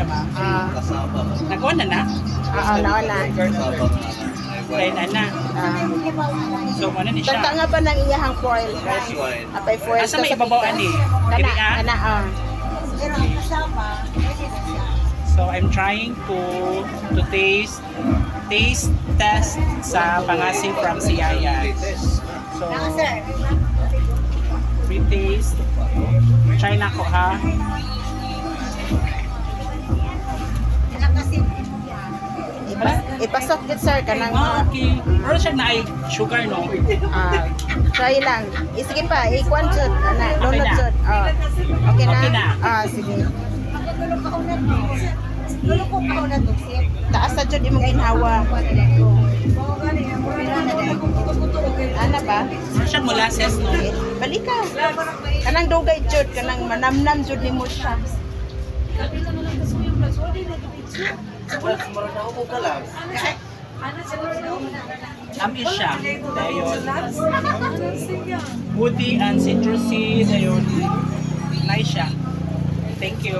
ma'am. Kasama. Nag-on na? Oo, nauna. Kaya na. So, ano ni siya? Tagta nga ba ng iyahang foil? Fresh wine. Apay foil. Asa may ibabaw ani? Kana, Dili ah? kana, oh. So, I'm trying to taste test sa pangasing from Siaya. So, free taste. Try na ko ha. Ipasok gid sir kanang Okay. Pero siya na ay sugar, no? try lang. Sige pa, ikuan jud ana, Okay lunod na. jud. Okay na? Okay na. Sige. Taas sa jud imong ginhawa. Ana ba? Pero siya molasses, no? Balik ka. Kanang dugay jud, kanang manamnam jud nimo siya. Amin siya. Dayon. Woody and citrusy. Dayon. Nice siya. Thank you.